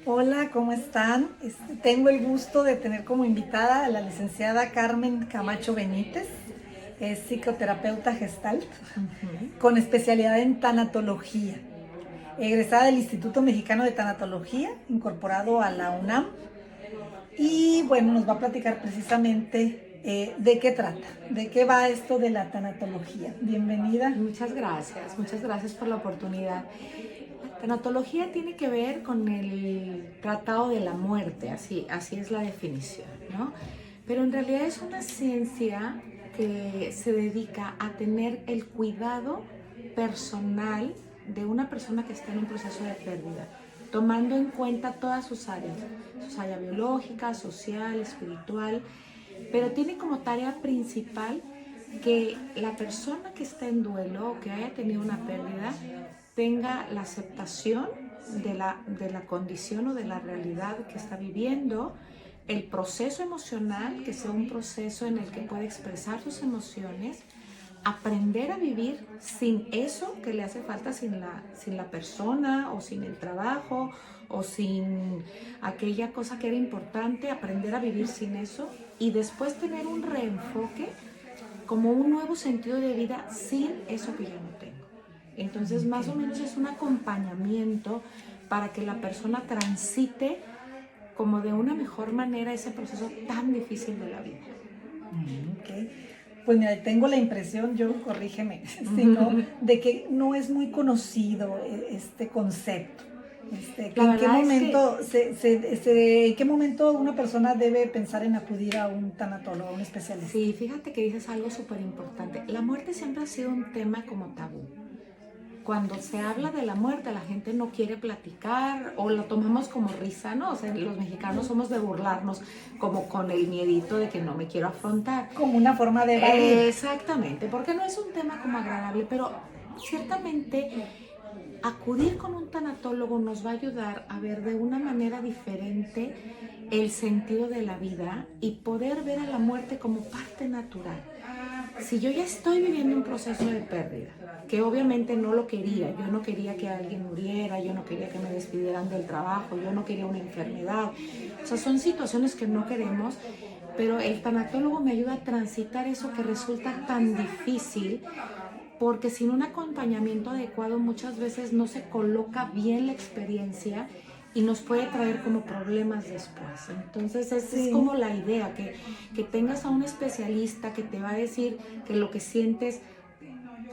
Hola, ¿cómo están? Tengo el gusto de tener como invitada a la licenciada Carmen Camacho Benítez. Es psicoterapeuta gestalt con especialidad en tanatología. Egresada del Instituto Mexicano de Tanatología, incorporado a la UNAM. Y bueno, nos va a platicar precisamente de qué trata, de qué va esto de la tanatología. Bienvenida. Muchas gracias por la oportunidad. La tanatología tiene que ver con el tratado de la muerte, así es la definición, ¿no? Pero en realidad es una ciencia que se dedica a tener el cuidado personal de una persona que está en un proceso de pérdida, tomando en cuenta todas sus áreas biológica, social, espiritual, pero tiene como tarea principal que la persona que está en duelo o que haya tenido una pérdida tenga la aceptación de la condición o de la realidad que está viviendo, el proceso emocional, que sea un proceso en el que pueda expresar sus emociones, aprender a vivir sin eso que le hace falta, sin la persona o sin el trabajo o sin aquella cosa que era importante, aprender a vivir sin eso y después tener un reenfoque como un nuevo sentido de vida sin eso que ya no tengo. Entonces, más o menos es un acompañamiento para que la persona transite como de una mejor manera ese proceso tan difícil de la vida. Ok. Pues mira, tengo la impresión, yo corrígeme, sino de que no es muy conocido este concepto. Que La ¿En qué verdad es que momento en qué momento una persona debe pensar en acudir a un tanatólogo, a un especialista? sí, fíjate que dices algo súper importante. La muerte siempre ha sido un tema como tabú. Cuando se habla de la muerte, la gente no quiere platicar o lo tomamos como risa, ¿no? O sea, los mexicanos somos de burlarnos como con el miedito de que no me quiero afrontar. Como una forma de evadir. Exactamente, porque no es un tema como agradable, pero ciertamente acudir con un tanatólogo nos va a ayudar a ver de una manera diferente el sentido de la vida y poder ver a la muerte como parte natural. Si yo ya estoy viviendo un proceso de pérdida, que obviamente no lo quería, yo no quería que alguien muriera, yo no quería que me despidieran del trabajo, yo no quería una enfermedad, o sea, son situaciones que no queremos, pero el tanatólogo me ayuda a transitar eso que resulta tan difícil porque sin un acompañamiento adecuado muchas veces no se coloca bien la experiencia y nos puede traer como problemas después. Entonces esa es Sí. como la idea, que tengas a un especialista que te va a decir que lo que sientes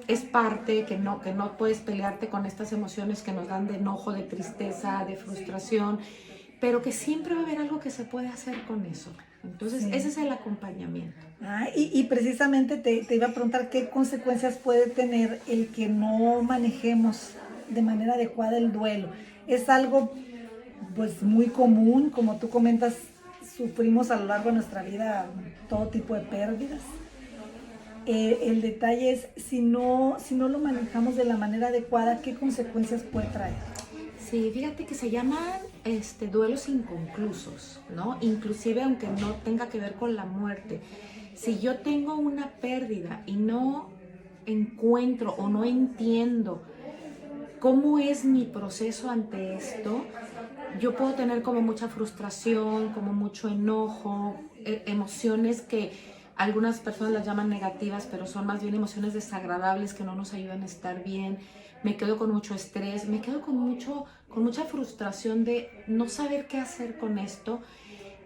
es parte, que no puedes pelearte con estas emociones que nos dan de enojo, de tristeza, de frustración, pero que siempre va a haber algo que se puede hacer con eso. Entonces ese Sí. es el acompañamiento. Y precisamente te iba a preguntar qué consecuencias puede tener el que no manejemos de manera adecuada el duelo. Es algo pues muy común, como tú comentas, sufrimos a lo largo de nuestra vida todo tipo de pérdidas. El detalle es si no lo manejamos de la manera adecuada, ¿qué consecuencias puede traer? Sí, fíjate que se llaman duelos inconclusos, ¿no? Inclusive aunque no tenga que ver con la muerte. Si yo tengo una pérdida y no encuentro o no entiendo cómo es mi proceso ante esto, yo puedo tener como mucha frustración, como mucho enojo, emociones que algunas personas las llaman negativas, pero son más bien emociones desagradables que no nos ayudan a estar bien. Me quedo con mucho estrés, me quedo con mucha frustración de no saber qué hacer con esto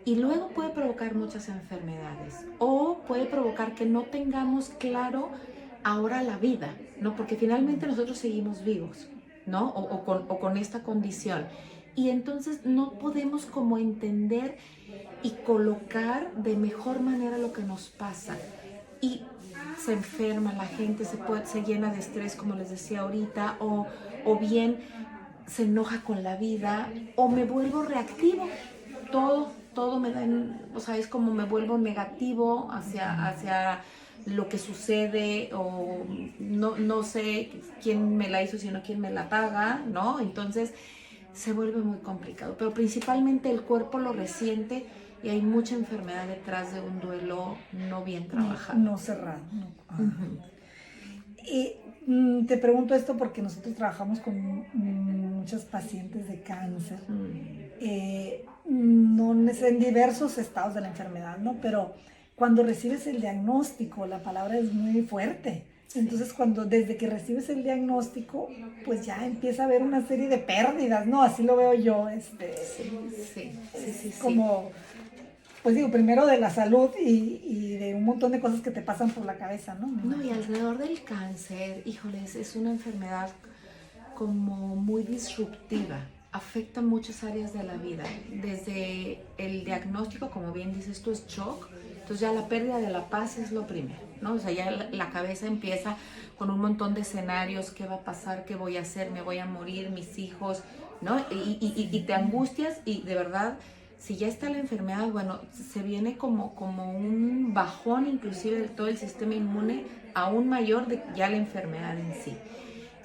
y luego puede provocar muchas enfermedades o puede provocar que no tengamos claro ahora la vida, ¿no? Porque finalmente nosotros seguimos vivos, ¿no? O con esta condición. Y entonces no podemos como entender y colocar de mejor manera lo que nos pasa. Y se enferma la gente, se llena de estrés, como les decía ahorita, o bien se enoja con la vida, o me vuelvo reactivo. Todo me da, o sea, es como me vuelvo negativo hacia lo que sucede, o no sé quién me la hizo, sino quién me la paga, ¿no? Entonces se vuelve muy complicado, pero principalmente el cuerpo lo resiente y hay mucha enfermedad detrás de un duelo no bien No, trabajado. no cerrado. No. Uh-huh. Y te pregunto esto porque nosotros trabajamos con muchos pacientes de cáncer. no es en diversos estados de la enfermedad, ¿no? Pero cuando recibes el diagnóstico, la palabra es muy fuerte. Entonces, desde que recibes el diagnóstico, pues ya empieza a haber una serie de pérdidas, ¿no? Así lo veo yo, Sí. como, pues digo, primero de la salud y de un montón de cosas que te pasan por la cabeza, ¿no? No, y alrededor del cáncer, híjoles, es una enfermedad como muy disruptiva, afecta muchas áreas de la vida, desde el diagnóstico, como bien dices tú, es shock, entonces ya la pérdida de la paz es lo primero, ¿no? O sea, ya la cabeza empieza con un montón de escenarios, ¿qué va a pasar? ¿Qué voy a hacer? ¿Me voy a morir? ¿Mis hijos? ¿No? Y te angustias y de verdad, si ya está la enfermedad, bueno, se viene como un bajón inclusive de todo el sistema inmune aún mayor de ya la enfermedad en sí.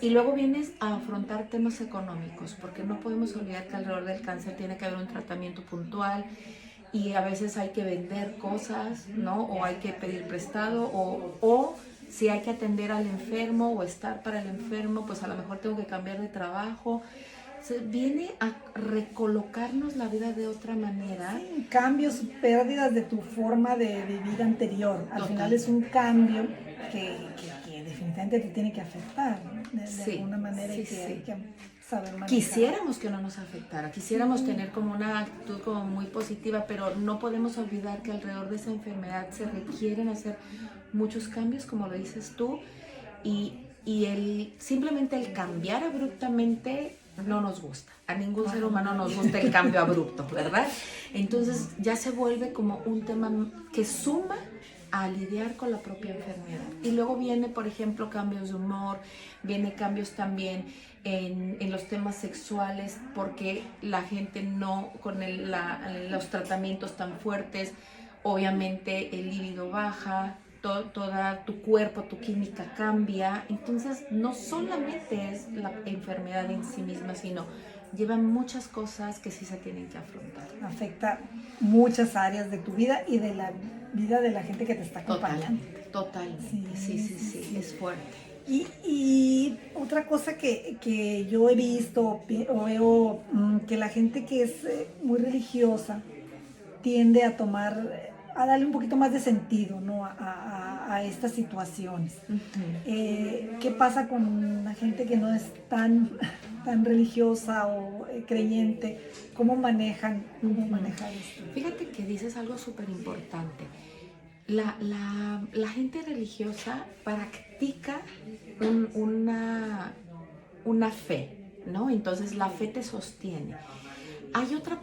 Y luego vienes a afrontar temas económicos, porque no podemos olvidar que alrededor del cáncer tiene que haber un tratamiento puntual y a veces hay que vender cosas, ¿no? O hay que pedir prestado, o si hay que atender al enfermo o estar para el enfermo, pues a lo mejor tengo que cambiar de trabajo. Se viene a recolocarnos la vida de otra manera. Sí, cambios, pérdidas de tu forma de vivir anterior. Al final es un cambio que definitivamente te tiene que afectar, ¿no? De alguna manera hay que saber manejar. Quisiéramos que no nos afectara, quisiéramos tener como una actitud como muy positiva, pero no podemos olvidar que alrededor de esa enfermedad se requieren hacer muchos cambios, como lo dices tú, y simplemente el cambiar abruptamente no nos gusta. A ningún ser humano nos gusta el cambio abrupto, ¿verdad? Entonces ya se vuelve como un tema que suma a lidiar con la propia enfermedad. Y luego viene, por ejemplo, cambios de humor, viene cambios también en los temas sexuales, porque la gente no, con los tratamientos tan fuertes, obviamente el líbido baja, toda tu cuerpo, tu química cambia. Entonces no solamente es la enfermedad en sí misma, sino lleva muchas cosas que sí se tienen que afrontar. Afecta muchas áreas de tu vida y de la vida de la gente que te está acompañando. Totalmente. Sí, es fuerte. Y otra cosa que yo he visto o veo, que la gente que es muy religiosa tiende a a darle un poquito más de sentido, ¿no? a estas situaciones. ¿Qué pasa con la gente que no es tan religiosa o creyente? ¿Cómo manejan esto? Fíjate que dices algo súper importante. La gente religiosa practica una fe, ¿no? Entonces la fe te sostiene. Hay otra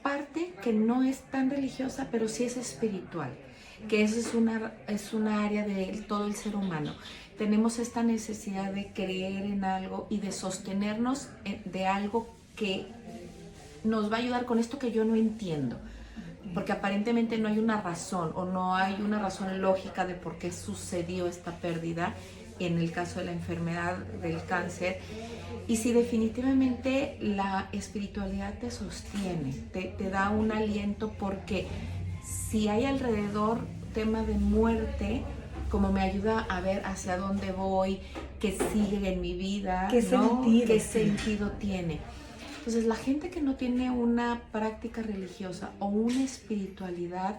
parte que no es tan religiosa, pero sí es espiritual, que eso es una área de todo el ser humano. Tenemos esta necesidad de creer en algo y de sostenernos de algo que nos va a ayudar con esto que yo no entiendo, porque aparentemente no hay una razón o no hay una razón lógica de por qué sucedió esta pérdida en el caso de la enfermedad del cáncer. Y si definitivamente la espiritualidad te sostiene, te da un aliento, porque si hay alrededor tema de muerte, como me ayuda a ver hacia dónde voy, qué sigue en mi vida, ¿Qué sentido tiene? Entonces, la gente que no tiene una práctica religiosa o una espiritualidad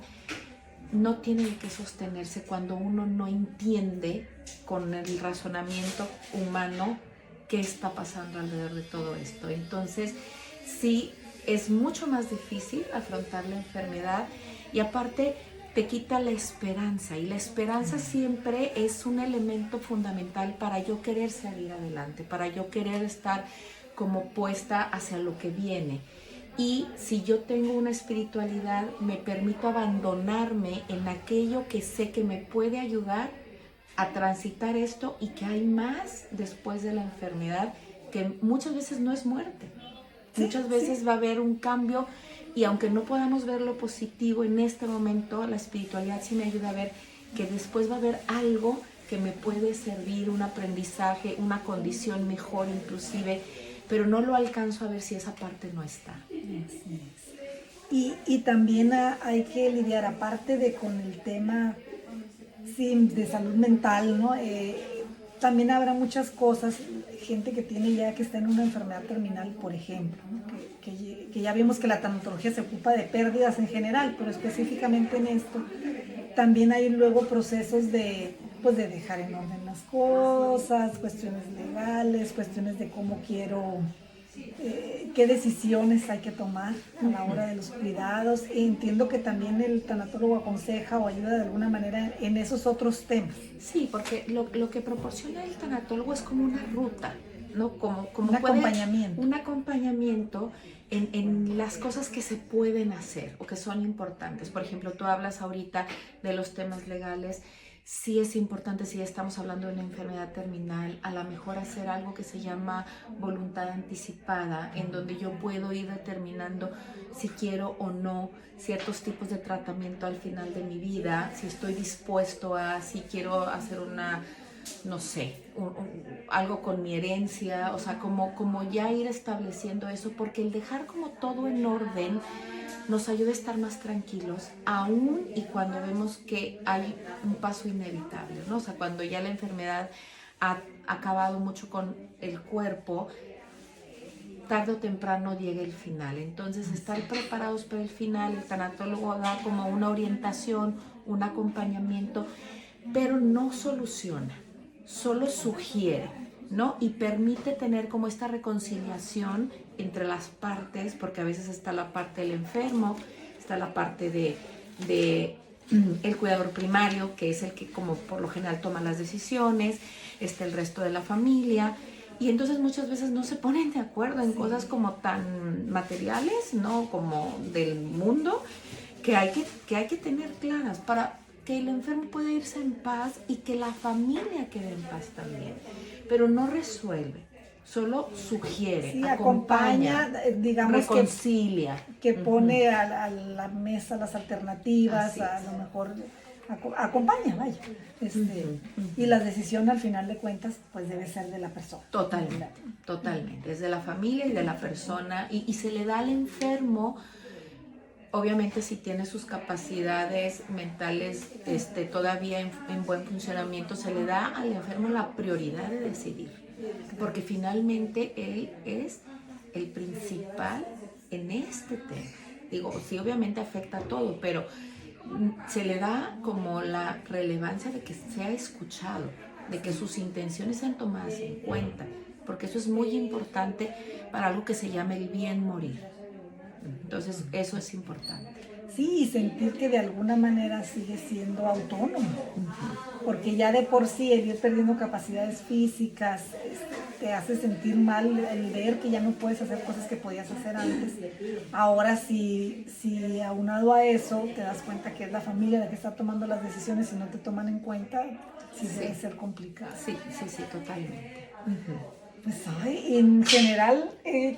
no tiene de qué sostenerse cuando uno no entiende con el razonamiento humano qué está pasando alrededor de todo esto. Entonces, sí, es mucho más difícil afrontar la enfermedad y aparte te quita la esperanza, y la esperanza siempre es un elemento fundamental para yo querer salir adelante, para yo querer estar como puesta hacia lo que viene. Y si yo tengo una espiritualidad, me permito abandonarme en aquello que sé que me puede ayudar a transitar esto y que hay más después de la enfermedad, que muchas veces no es muerte. Muchas veces va a haber un cambio, y aunque no podamos ver lo positivo en este momento, la espiritualidad sí me ayuda a ver que después va a haber algo que me puede servir, un aprendizaje, una condición mejor inclusive, pero no lo alcanzo a ver si esa parte no está. Así es. Y también hay que lidiar, aparte de con el tema de salud mental, ¿no? También habrá muchas cosas, gente que tiene ya, que está en una enfermedad terminal, por ejemplo, ¿no? Que ya vimos que la tanatología se ocupa de pérdidas en general, pero específicamente en esto también hay luego procesos de, pues, de dejar en orden las cosas, cuestiones legales, cuestiones de cómo quiero, qué decisiones hay que tomar a la hora de los cuidados. E entiendo que también el tanatólogo aconseja o ayuda de alguna manera en esos otros temas. Sí, porque lo que proporciona el tanatólogo es como una ruta, ¿no? Como Un acompañamiento. Un acompañamiento en las cosas que se pueden hacer o que son importantes. Por ejemplo, tú hablas ahorita de los temas legales. Sí es importante, si estamos hablando de una enfermedad terminal, a lo mejor hacer algo que se llama voluntad anticipada, en donde yo puedo ir determinando si quiero o no ciertos tipos de tratamiento al final de mi vida, si estoy dispuesto a, si quiero hacer una, no sé, algo con mi herencia, o sea, como ya ir estableciendo eso, porque el dejar como todo en orden nos ayuda a estar más tranquilos, aún y cuando vemos que hay un paso inevitable, ¿no? O sea, cuando ya la enfermedad ha acabado mucho con el cuerpo, tarde o temprano llega el final. Entonces, estar preparados para el final, el tanatólogo da como una orientación, un acompañamiento, pero no soluciona, solo sugiere, ¿no? Y permite tener como esta reconciliación entre las partes, porque a veces está la parte del enfermo, está la parte de el cuidador primario, que es el que como por lo general toma las decisiones, está el resto de la familia, y entonces muchas veces no se ponen de acuerdo en cosas como tan materiales, ¿no? Como del mundo, que hay que tener claras para que el enfermo pueda irse en paz y que la familia quede en paz también. Pero no resuelve, solo sugiere, Sí, acompaña, digamos reconcilia. que pone a la mesa las alternativas, a lo mejor acompaña, vaya. Y la decisión al final de cuentas pues debe ser de la persona. Totalmente, totalmente. Es de la familia y de la persona y se le da al enfermo, obviamente si tiene sus capacidades mentales todavía en buen funcionamiento, se le da al enfermo la prioridad de decidir, porque finalmente él es el principal en este tema. Digo, sí, obviamente afecta a todo, pero se le da como la relevancia de que sea escuchado, de que sus intenciones sean tomadas en cuenta, porque eso es muy importante para algo que se llama el bien morir. Entonces, eso es importante. Sí, y sentir que de alguna manera sigue siendo autónomo, porque ya de por sí el ir perdiendo capacidades físicas te hace sentir mal el ver que ya no puedes hacer cosas que podías hacer antes. Ahora si aunado a eso te das cuenta que es la familia la que está tomando las decisiones y no te toman en cuenta, sí debe ser complicado. Sí, totalmente. Pues en general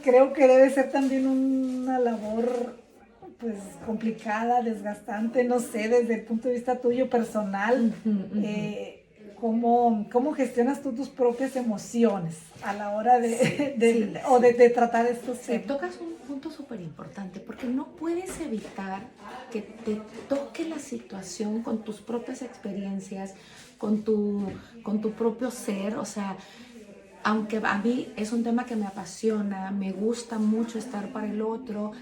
creo que debe ser también una labor pues complicada, desgastante, no sé, desde el punto de vista tuyo personal, ¿cómo gestionas tú tus propias emociones a la hora de tratar estos temas? Tocas un punto súper importante, porque no puedes evitar que te toque la situación con tus propias experiencias, con tu propio ser, o sea, aunque a mí es un tema que me apasiona, me gusta mucho estar para el otro,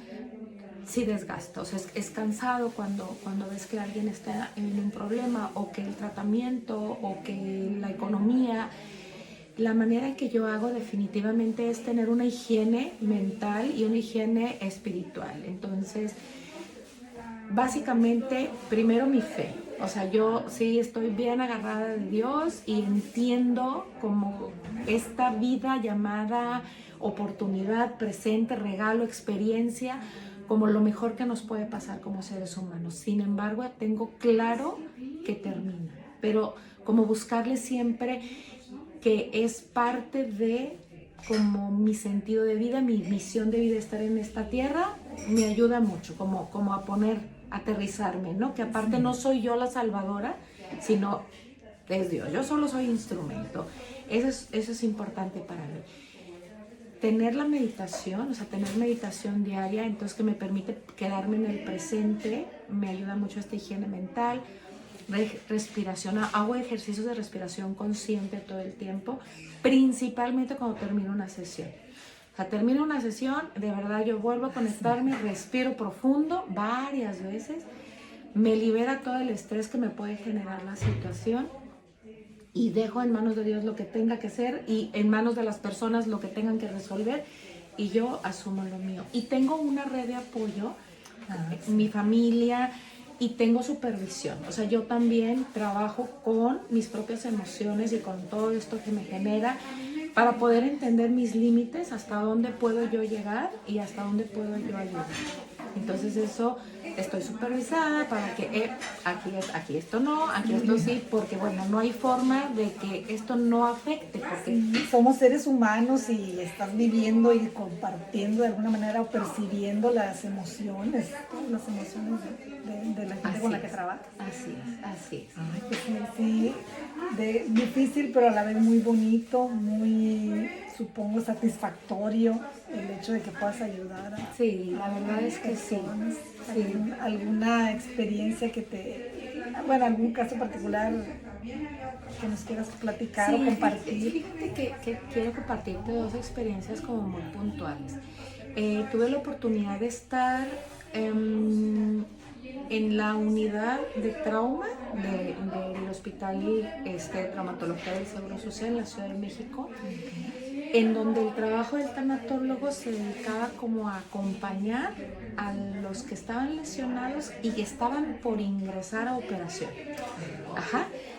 sí desgasta, o sea, es cansado cuando ves que alguien está en un problema, o que el tratamiento, o que la economía. La manera en que yo hago definitivamente es tener una higiene mental y una higiene espiritual. Entonces, básicamente, primero mi fe. O sea, yo sí estoy bien agarrada de Dios y entiendo como esta vida llamada oportunidad, presente, regalo, experiencia, como lo mejor que nos puede pasar como seres humanos. Sin embargo, tengo claro que termina, pero como buscarle siempre que es parte de como mi sentido de vida, mi misión de vida, estar en esta tierra, me ayuda mucho como a aterrizarme, ¿no? Que aparte no soy yo la salvadora, sino es Dios, yo solo soy instrumento. Eso es importante para mí. Tener la meditación, o sea, tener meditación diaria, entonces que me permite quedarme en el presente, me ayuda mucho a esta higiene mental. respiración, hago ejercicios de respiración consciente todo el tiempo, principalmente cuando termino una sesión. O sea, termino una sesión, de verdad yo vuelvo a conectarme, respiro profundo varias veces, me libera todo el estrés que me puede generar la situación y dejo en manos de Dios lo que tenga que ser y en manos de las personas lo que tengan que resolver y yo asumo lo mío. Y tengo una red de apoyo, mi familia, y tengo supervisión. O sea, yo también trabajo con mis propias emociones y con todo esto que me genera para poder entender mis límites, hasta dónde puedo yo llegar y hasta dónde puedo yo ayudar. Entonces eso, estoy supervisada para que aquí esto no, aquí esto sí, porque bueno, no hay forma de que esto no afecte. Porque somos seres humanos y estás viviendo y compartiendo de alguna manera o percibiendo las emociones de la gente con la que trabajas. Así es. Ay, pues sí, difícil, pero a la vez muy bonito, muy, supongo, satisfactorio el hecho de que puedas ayudar a la verdad es que personas. sí. ¿Alguna experiencia bueno, algún caso particular que nos quieras platicar o compartir? Fíjate que quiero compartirte 2 experiencias como muy puntuales. Tuve la oportunidad de estar en la unidad de trauma del Hospital de Traumatología del Seguro Social en la Ciudad de México, en donde el trabajo del tanatólogo se dedicaba como a acompañar a los que estaban lesionados y que estaban por ingresar a operación.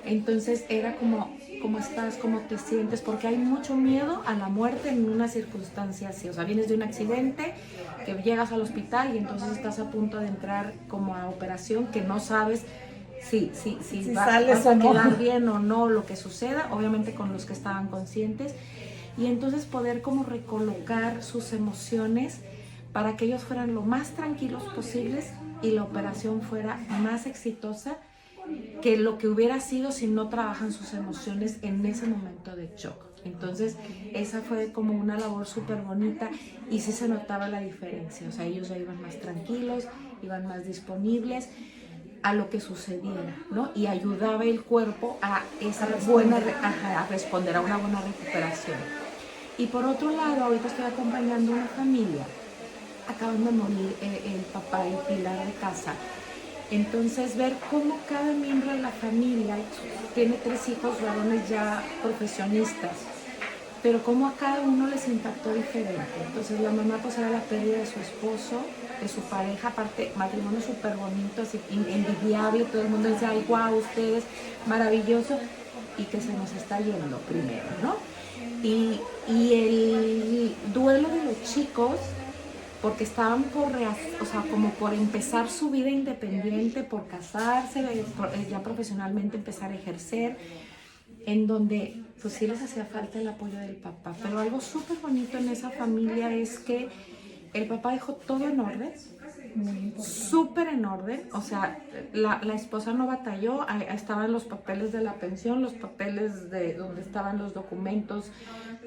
Entonces era como, ¿cómo estás? ¿Cómo te sientes? Porque hay mucho miedo a la muerte en una circunstancia así. O sea, vienes de un accidente, que llegas al hospital y entonces estás a punto de entrar como a operación, que no sabes si vas a quedar bien o no, lo que suceda, obviamente con los que estaban conscientes. Y entonces poder como recolocar sus emociones para que ellos fueran lo más tranquilos posibles y la operación fuera más exitosa que lo que hubiera sido si no trabajan sus emociones en ese momento de shock. Entonces esa fue como una labor súper bonita y sí se notaba la diferencia. O sea, ellos ya iban más tranquilos, iban más disponibles a lo que sucediera, ¿no? Y ayudaba el cuerpo a responder a una buena recuperación. Y por otro lado, ahorita estoy acompañando a una familia, acaban de morir el papá y pilar de casa. Entonces ver cómo cada miembro de la familia tiene 3 hijos varones ya profesionistas, pero cómo a cada uno les impactó diferente. Entonces la mamá pues era la pérdida de su esposo, de su pareja, aparte matrimonio súper bonito, así envidiable, todo el mundo decía, ay, guau, ustedes, maravilloso, y que se nos está yendo primero, ¿no? Y el duelo de los chicos, porque estaban como por empezar su vida independiente, por casarse, ya profesionalmente empezar a ejercer, en donde pues sí les hacía falta el apoyo del papá. Pero algo súper bonito en esa familia es que el papá dejó todo en orden, súper en orden. O sea, la esposa no batalló, estaban los papeles de la pensión, los papeles de donde estaban los documentos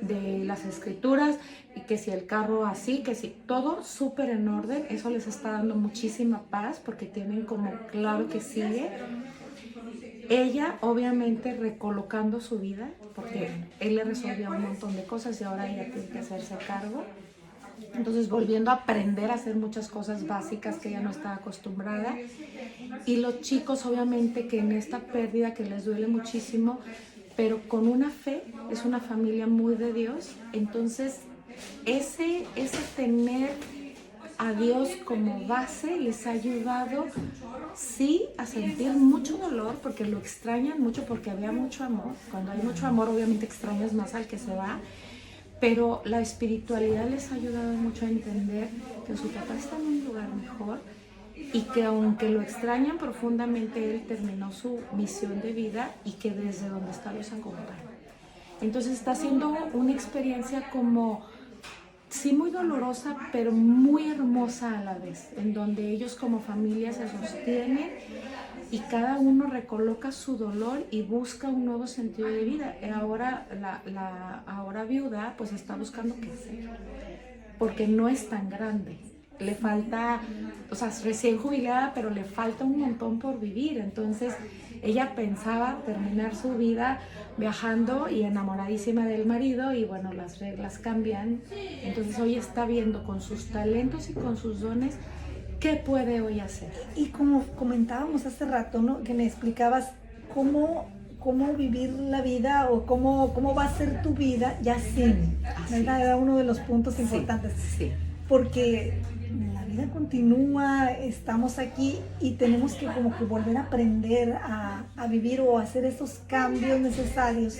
de las escrituras, y que si el carro así, que si todo súper en orden. Eso les está dando muchísima paz porque tienen como claro que sigue. Ella obviamente recolocando su vida, porque él le resolvía un montón de cosas y ahora ella tiene que hacerse cargo. Entonces volviendo a aprender a hacer muchas cosas básicas que ella no estaba acostumbrada. Y los chicos obviamente que en esta pérdida que les duele muchísimo, pero con una fe, es una familia muy de Dios. Entonces ese tener a Dios como base les ha ayudado, sí, a sentir mucho dolor porque lo extrañan mucho, porque había mucho amor. Cuando hay mucho amor obviamente extrañas más al que se va, pero la espiritualidad les ha ayudado mucho a entender que su papá está en un lugar mejor y que aunque lo extrañan profundamente, él terminó su misión de vida y que desde donde está los acompaña. Entonces está siendo una experiencia como, sí, muy dolorosa, pero muy hermosa a la vez, en donde ellos como familia se sostienen y cada uno recoloca su dolor y busca un nuevo sentido de vida. Ahora la ahora viuda pues está buscando qué hacer, porque no es tan grande. Le falta, o sea, recién jubilada, pero le falta un montón por vivir. Entonces Ella pensaba terminar su vida viajando y enamoradísima del marido, y bueno, las reglas cambian. Entonces hoy está viendo con sus talentos y con sus dones qué puede hoy hacer. Y como comentábamos hace rato, ¿no? Que me explicabas cómo vivir la vida o cómo va a ser tu vida ya sin, ¿verdad? Era uno de los puntos importantes. Sí. Porque la vida continúa, estamos aquí y tenemos que como que volver a aprender a vivir o hacer esos cambios necesarios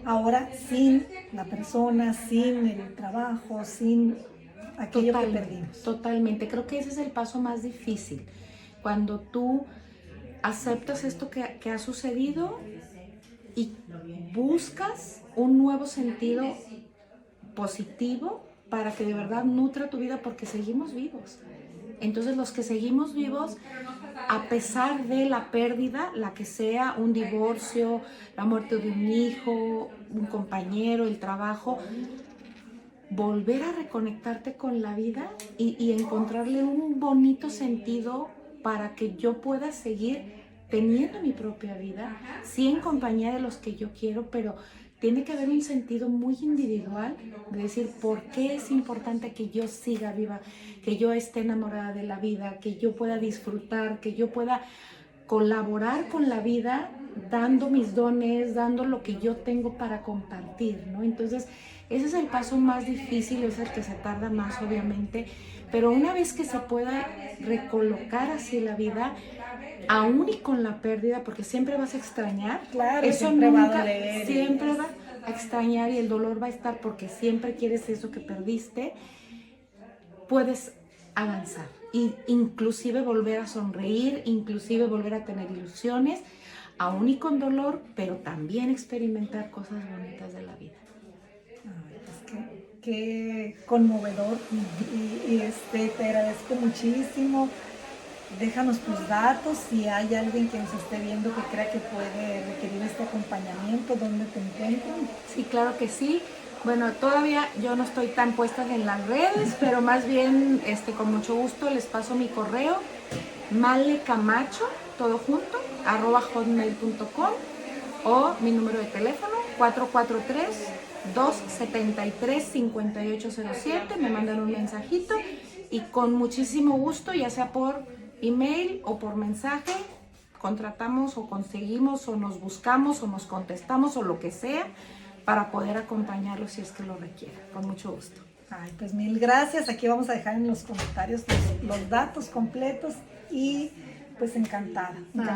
ahora sin la persona, sin el trabajo, sin aquello que perdimos. Totalmente, creo que ese es el paso más difícil, cuando tú aceptas esto que ha sucedido y buscas un nuevo sentido positivo para que de verdad nutra tu vida, porque seguimos vivos. Entonces los que seguimos vivos, a pesar de la pérdida, la que sea, un divorcio, la muerte de un hijo, un compañero, el trabajo, volver a reconectarte con la vida y encontrarle un bonito sentido para que yo pueda seguir teniendo mi propia vida, sí en compañía de los que yo quiero, pero tiene que haber un sentido muy individual de decir por qué es importante que yo siga viva, que yo esté enamorada de la vida, que yo pueda disfrutar, que yo pueda colaborar con la vida, dando mis dones, dando lo que yo tengo para compartir, ¿no? Entonces, ese es el paso más difícil, es el que se tarda más, obviamente, pero una vez que se pueda recolocar así la vida, aún y con la pérdida, porque siempre vas a extrañar, Claro, eso siempre nunca, va a doler. siempre va a extrañar y el dolor va a estar porque siempre quieres eso que perdiste, puedes avanzar e inclusive volver a sonreír, inclusive volver a tener ilusiones, aún y con dolor, pero también experimentar cosas bonitas de la vida. Ay, pues qué conmovedor y te agradezco muchísimo. Déjanos tus datos, si hay alguien que nos esté viendo que crea que puede requerir este acompañamiento, ¿dónde te encuentran? Sí, claro que sí. Bueno, todavía yo no estoy tan puesta en las redes, pero más bien con mucho gusto les paso mi correo, malecamacho, todo junto, @hotmail.com, o mi número de teléfono, 443-273-5807, me mandan un mensajito y con muchísimo gusto, ya sea por email o por mensaje, contratamos o conseguimos o nos buscamos o nos contestamos o lo que sea para poder acompañarlos si es que lo requieren, con mucho gusto. Ay, pues mil gracias. Aquí vamos a dejar en los comentarios los datos completos y pues encantada de pues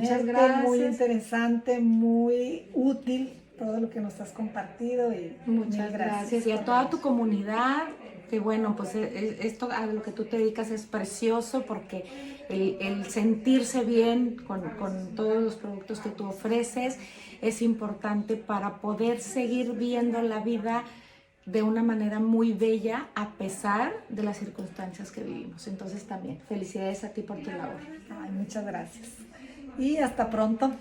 tenerte, muy interesante, muy útil todo lo que nos has compartido y muchas gracias. Y a toda tu comunidad, que bueno, pues esto a lo que tú te dedicas es precioso, porque el sentirse bien con todos los productos que tú ofreces es importante para poder seguir viendo la vida de una manera muy bella a pesar de las circunstancias que vivimos. Entonces también, felicidades a ti por tu labor. Ay, muchas gracias. Y hasta pronto.